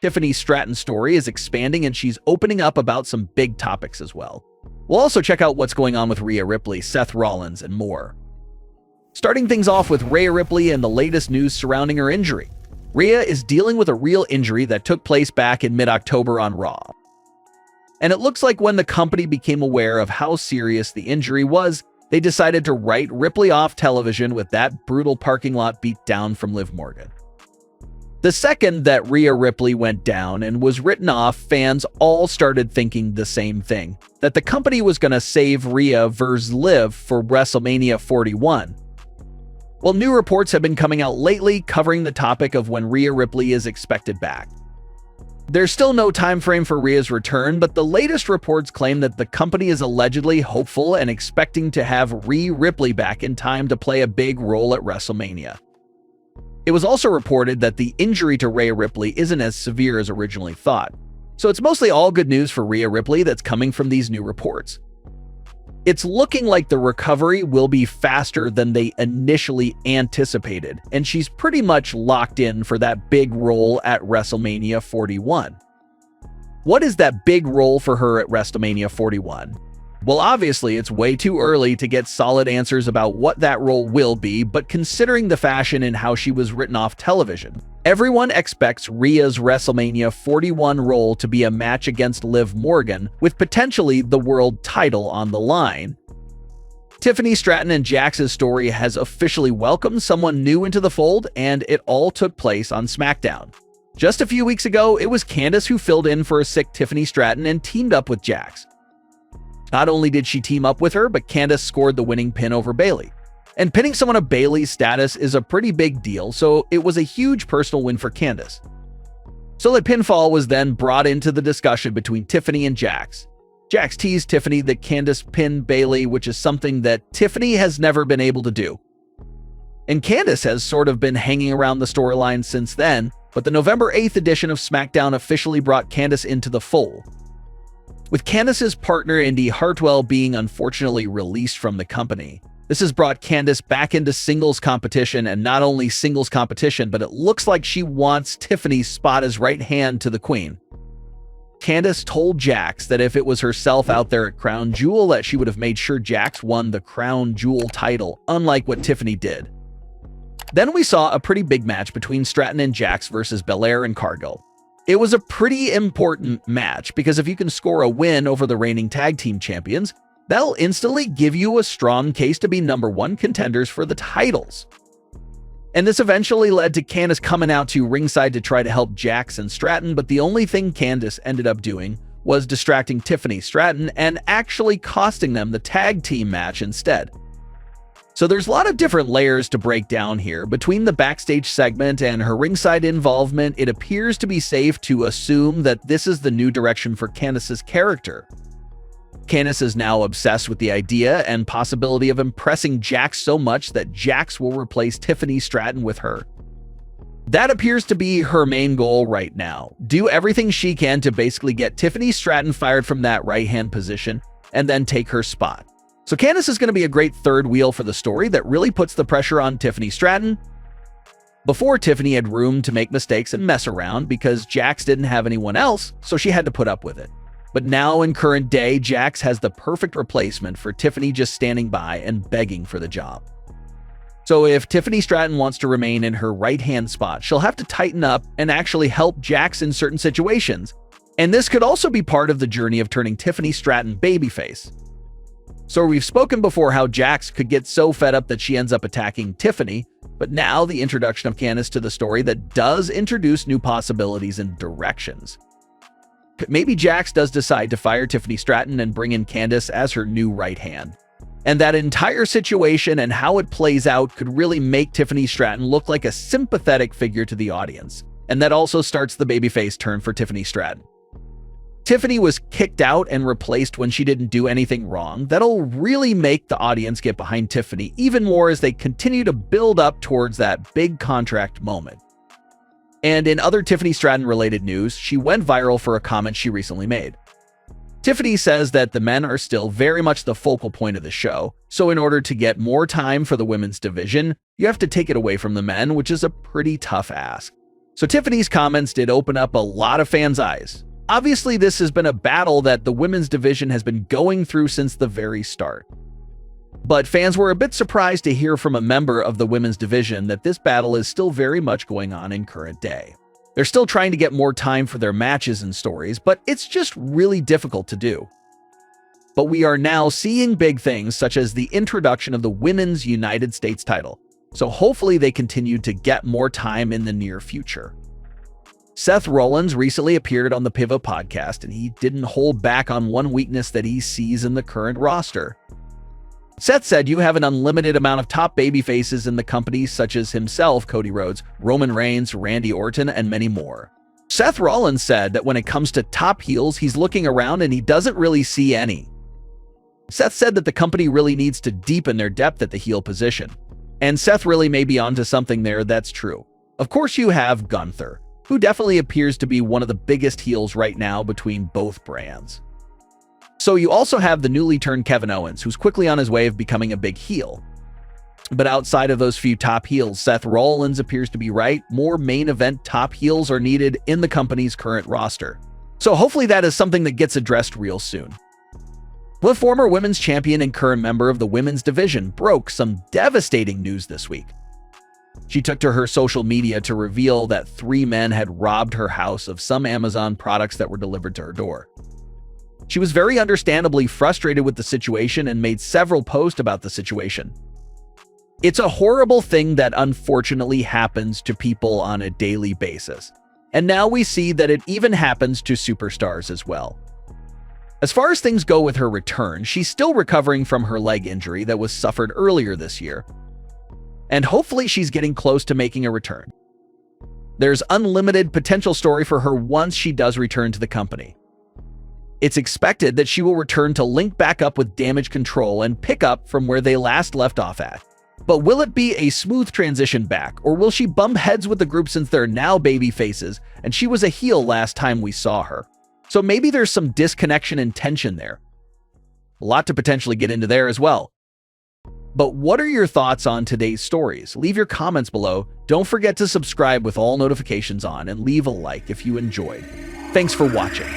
Tiffany Stratton's story is expanding and she's opening up about some big topics as well. We'll also check out what's going on with Rhea Ripley, Seth Rollins, and more. Starting things off with Rhea Ripley and the latest news surrounding her injury. Rhea is dealing with a real injury that took place back in mid-October on Raw. And it looks like when the company became aware of how serious the injury was, they decided to write Ripley off television with that brutal parking lot beat down from Liv Morgan. The second that Rhea Ripley went down and was written off, fans all started thinking the same thing, that the company was going to save Rhea versus Liv for WrestleMania 41. Well, new reports have been coming out lately covering the topic of when Rhea Ripley is expected back. There's still no time frame for Rhea's return, but the latest reports claim that the company is allegedly hopeful and expecting to have Rhea Ripley back in time to play a big role at WrestleMania. It was also reported that the injury to Rhea Ripley isn't as severe as originally thought, so it's mostly all good news for Rhea Ripley that's coming from these new reports. It's looking like the recovery will be faster than they initially anticipated, and she's pretty much locked in for that big role at WrestleMania 41. What is that big role for her at WrestleMania 41? Well, obviously, it's way too early to get solid answers about what that role will be, but considering the fashion in how she was written off television, everyone expects Rhea's WrestleMania 41 role to be a match against Liv Morgan, with potentially the world title on the line. Tiffany Stratton and Jax's story has officially welcomed someone new into the fold, and it all took place on SmackDown. Just a few weeks ago, it was Candice who filled in for a sick Tiffany Stratton and teamed up with Jax. Not only did she team up with her, but Candice scored the winning pin over Bayley. And pinning someone of Bayley's status is a pretty big deal, so it was a huge personal win for Candice. So the pinfall was then brought into the discussion between Tiffany and Jax. Jax teased Tiffany that Candice pinned Bayley, which is something that Tiffany has never been able to do. And Candice has sort of been hanging around the storyline since then, but the November 8th edition of SmackDown officially brought Candice into the fold. With Candice's partner Indy Hartwell being unfortunately released from the company, this has brought Candice back into singles competition, and not only singles competition, but it looks like she wants Tiffany's spot as right hand to the Queen. Candice told Jax that if it was herself out there at Crown Jewel, that she would have made sure Jax won the Crown Jewel title, unlike what Tiffany did. Then we saw a pretty big match between Stratton and Jax versus Belair and Cargill. It was a pretty important match because if you can score a win over the reigning tag team champions, that'll instantly give you a strong case to be #1 contenders for the titles. And this eventually led to Candice coming out to ringside to try to help Jax and Stratton, but the only thing Candice ended up doing was distracting Tiffany Stratton and actually costing them the tag team match instead. So there's a lot of different layers to break down here. Between the backstage segment and her ringside involvement, it appears to be safe to assume that this is the new direction for Candice's character. Candice is now obsessed with the idea and possibility of impressing Jax so much that Jax will replace Tiffany Stratton with her. That appears to be her main goal right now. Do everything she can to basically get Tiffany Stratton fired from that right-hand position and then take her spot. So Candice is going to be a great third wheel for the story that really puts the pressure on Tiffany Stratton. Before, Tiffany had room to make mistakes and mess around because Jax didn't have anyone else, so she had to put up with it. But now in current day, Jax has the perfect replacement for Tiffany just standing by and begging for the job. So if Tiffany Stratton wants to remain in her right-hand spot, she'll have to tighten up and actually help Jax in certain situations. And this could also be part of the journey of turning Tiffany Stratton babyface. So we've spoken before how Jax could get so fed up that she ends up attacking Tiffany, but now the introduction of Candice to the story that does introduce new possibilities and directions. Maybe Jax does decide to fire Tiffany Stratton and bring in Candice as her new right hand. And that entire situation and how it plays out could really make Tiffany Stratton look like a sympathetic figure to the audience. And that also starts the babyface turn for Tiffany Stratton. Tiffany was kicked out and replaced when she didn't do anything wrong. That'll really make the audience get behind Tiffany even more as they continue to build up towards that big contract moment. And in other Tiffany Stratton related news, she went viral for a comment she recently made. Tiffany says that the men are still very much the focal point of the show, so in order to get more time for the women's division, you have to take it away from the men, which is a pretty tough ask. So Tiffany's comments did open up a lot of fans' eyes. Obviously, this has been a battle that the women's division has been going through since the very start. But fans were a bit surprised to hear from a member of the women's division that this battle is still very much going on in current day. They're still trying to get more time for their matches and stories, but it's just really difficult to do. But we are now seeing big things such as the introduction of the Women's United States title, so hopefully they continue to get more time in the near future. Seth Rollins recently appeared on the Pivot podcast, and he didn't hold back on one weakness that he sees in the current roster. Seth said you have an unlimited amount of top babyfaces in the company such as himself, Cody Rhodes, Roman Reigns, Randy Orton, and many more. Seth Rollins said that when it comes to top heels, he's looking around and he doesn't really see any. Seth said that the company really needs to deepen their depth at the heel position. And Seth really may be onto something there that's true. Of course you have Gunther, who definitely appears to be one of the biggest heels right now between both brands. So you also have the newly turned Kevin Owens, who's quickly on his way of becoming a big heel. But outside of those few top heels, Seth Rollins appears to be right. More main event top heels are needed in the company's current roster. So hopefully that is something that gets addressed real soon. The former women's champion and current member of the women's division broke some devastating news this week. She took to her social media to reveal that 3 men had robbed her house of some Amazon products that were delivered to her door. She was very understandably frustrated with the situation and made several posts about the situation. It's a horrible thing that unfortunately happens to people on a daily basis. And now we see that it even happens to superstars as well. As far as things go with her return, she's still recovering from her leg injury that was suffered earlier this year. And hopefully she's getting close to making a return. There's unlimited potential story for her once she does return to the company. It's expected that she will return to link back up with Damage Control and pick up from where they last left off at. But will it be a smooth transition back, or will she bump heads with the group since they're now baby faces and she was a heel last time we saw her? So maybe there's some disconnection and tension there. A lot to potentially get into there as well. But what are your thoughts on today's stories? Leave your comments below. Don't forget to subscribe with all notifications on and leave a like if you enjoyed. Thanks for watching.